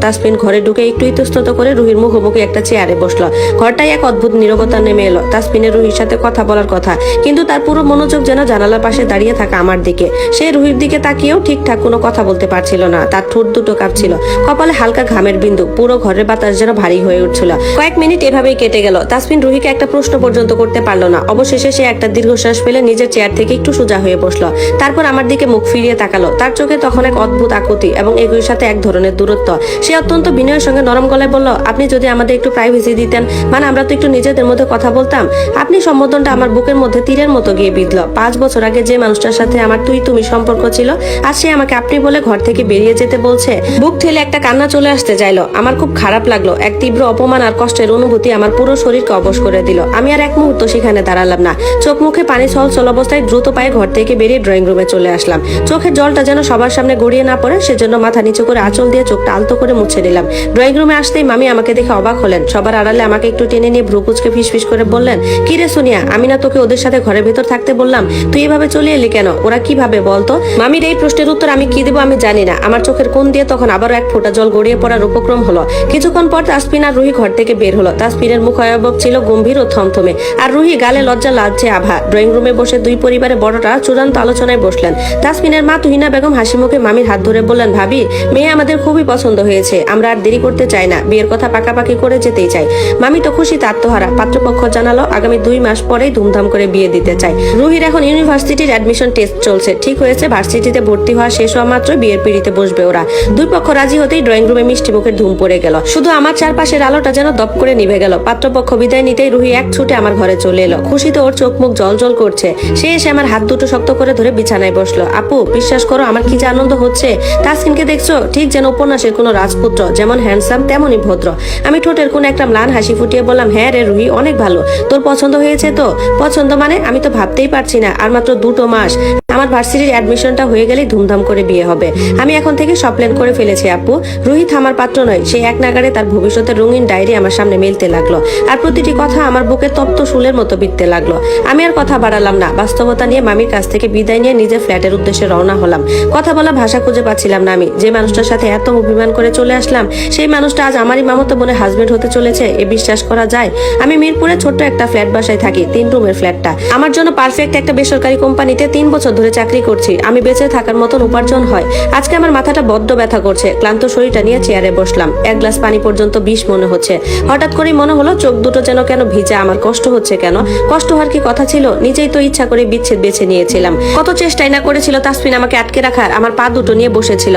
তাসফিন ঘরে ঢুকে একটু ইতস্তত করে রুহির মুখোমুখি একটা চেয়ারে বসলো। ঘরটাই এক অদ্ভুত নীরবতা নেমে এলো। তাসফিনের রুহির সাথে কথা বলার কথা, কিন্তু তার পুরো মনোযোগ যেন জানালার পাশে দাঁড়িয়ে থাকা আমার দিকে। সে রুহির দিকে তাকিয়েও ঠিকঠাক কোনো কথা বলতে পারছিল না। তার ঠোঁট দুটো কাঁপছিল, কপালে হালকা ঘামের বিন্দু। পুরো ঘরের বাতাস যেন ভারী হয়ে উঠছিল। কয়েক মিনিট এভাবেই কেটে গেল। তাসফিন রুহিকে একটা প্রশ্ন পর্যন্ত করতে পারলো না। অবশেষে সে একটা দীর্ঘশ্বাস ফেলে নিজের চেয়ার থেকে একটু সোজা হয়ে বসলো। তারপর আমার দিকে মুখ ফিরিয়ে তাকালো। তার চোখে তখন এক অদ্ভুত আকুতি এবং এগুলোর সাথে এক ধরনের দূরত্ব। সে অত্যন্ত বিনয়ের সঙ্গে নরম গলায় বলল, আপনি যদি আমাদের একটু প্রাইভেসি দিতেন, মানে আমরা তো একটু নিজেদের মধ্যে কথা বলতাম। আপনি সম্বোধনটা আমার বুকের মধ্যে তীরের মতো গিয়ে বিঁধল। 5 বছর আগে যে মানুষটার সাথে আমার তুই তুমি সম্পর্ক ছিল, আর সে আমাকে আপনি বলে ঘর থেকে বেরিয়ে যেতে বলছে। বুক ঠেলে একটা কান্না চলে আসতে চাইলো। আমার খুব খারাপ লাগলো। এক তীব্র অপমান আর কষ্টের অনুভূতি আমার পুরো শরীরকে অবশ করে দিল। আমি আর এক মুহূর্ত সেখানে দাঁড়ালাম না। চোখ মুখে পানি ছলছল অবস্থায় দ্রুত পায়ে ঘর থেকে বেরিয়ে ড্রয়িং রুমে চলে আসলাম। চোখের জলটা যেন সবার সামনে গড়িয়ে না পড়ে, সেজন্য মাথা নিচু করে আঁচল দিয়ে চোখটা আলতো করে মুছে নিলাম। ড্রয়িং রুমে আসতেই মামি আমাকে দেখে অবাক হলেন। সবার আড়ালে আমাকে একটু টেনে নিয়ে ভ্রু কুঁচকে ফিসফিস করে বললেন, কি রে সোনিয়া, আমি না তোকে ওদের সাথে ঘরের ভেতর থাকতে বললাম? তুই এভাবে চলে এলি কেন? ওরা কিভাবে বলতো? মামির এই প্রশ্নের উত্তর আমি কি দেবো আমি জানি না। আমার চোখের কোণ দিয়ে তখন আবারও এক ফোঁটা জল গড়িয়ে পড়ার উপক্রম হলো। কিছুক্ষণ পর তাসফিন আর রুহি ঘর থেকে বের হলো। তাসফিনের মুখ অবয়ব ছিল গম্ভীর ও থমথমে, আর রুহি গালে লজ্জা লালচে আভা। ড্রয়িং রুমে বসে দুই পরিবারের বড়রা চূড়ান্ত আলোচনায় বসলেন। তাসফিনের মা তুহিনা বেগম হাসি মুখে মামির হাত ধরে বললেন, ভাবি, মেয়ে আমাদের খুবই পছন্দ হয়েছে। আমরা আর দেরি করতে চাই না, বিয়ের কথা পাকাপাকি করে যেতেই চাই। মামি তো খুশিতে আত্মহারা। পাত্রপক্ষ জানালো আগামী 2 মাস পরেই ধুমধাম করে বিয়ে দিতে চাই। রুহির এখন ইউনিভার্সিটির অ্যাডমিশন টেস্ট চলছে। ঠিক হয়েছে ভার্সিটিতে ভর্তি হওয়া শেষ হওয়া মাত্র বিয়ের পিড়িতে বসবে ওরা। দুই পক্ষ রাজি হতেই ড্রয়িং রুমে মিষ্টি মুখের ধুম পড়ে গেল। শুধু আমার চারপাশের আলোটা যেন দপ করে নিভে গেল। পাত্রপক্ষ বিদায় নিতেই রুহি এক ছুটে আমার ঘরে চলে এলো। খুশিতে ওর চোখ মুখ জল জল করছে। সে এসে আমার হাত দুটো শক্ত করে ধরে বিছানায় বসলো। আপু, বিশ্বাস করো আমার কি যে আনন্দ হচ্ছে। তাসকিনকে দেখছো? ঠিক যেন উপন্যাসের কোনো রাজপুত্র, যেমন হ্যান্ডসাম তেমনই ভদ্র। আমি ঠোঁটের কোন একটা ম্লান হাসি ফুটিয়ে বললাম, হ্যাঁ রে রুহি, অনেক ভালো। তোর পছন্দ হয়েছে তো? পছন্দ মানে? আমি তো ভাবতেই পারছি না। আর মাত্র 2 মাস আমার ভার্সিটির অ্যাডমিশনটা হয়ে গেলেই ধুমধাম করে বিয়ে হবে। আমি এখন থেকে সব প্ল্যান করে ফেলেছি আপু। রুহি থামার পাত্র নয়। সে এক নাগাড়ে তার ভবিষ্যতের রঙিন ডায়েরি আমার সামনে মেলতে লাগলো, আর প্রতিটি কথা আমার বুকে তপ্ত শুলের মতো বিঁধতে লাগলো। আমি আর কথা বাড়ালাম না। বাস্তবতা নিয়ে মামির কাছ থেকে বিদায় নিয়ে নিজের ফ্ল্যাটের উদ্দেশ্যে রওনা হলাম। কথা বলা ভাষা খুঁজে পাচ্ছিলাম না আমি। যে মানুষটার সাথে এত অভিমান করে চলে আসলাম, সেই মানুষটা আজ আমারই মামাতো বোনের হাজবেন্ড হতে চলেছে। এ বিশ্বাস করা যায়? আমি মিরপুরে ছোট্ট একটা ফ্ল্যাট বাসায় থাকি, 3 রুমের ফ্ল্যাটটা আমার জন্য পারফেক্ট। একটা বেসরকারি কোম্পানিতে 3 বছর ধরে চাকরি করছি। আমি বেঁচে থাকার মতন উপার্জন হয়। আজকে আমার মাথাটা বড্ড ব্যথা করছে। ক্লান্ত শরীরটা নিয়ে চেয়ারে বসলাম। এক গ্লাস পানি পর্যন্ত বিষ মনে হচ্ছে। হঠাৎ করেই মনে হলো চোখ দুটো যেন কেন ভিজা। আমার কষ্ট হচ্ছে কেন? কষ্ট হওয়ার কি কথা ছিল? নিজেই তো ইচ্ছা করে বিচ্ছেদ বেছে নিয়েছিলাম। কত চেষ্টাই না করেছিল তাসফিন আমাকে আটকে রাখার। আমার পা দুটো নিয়ে বসেছিল।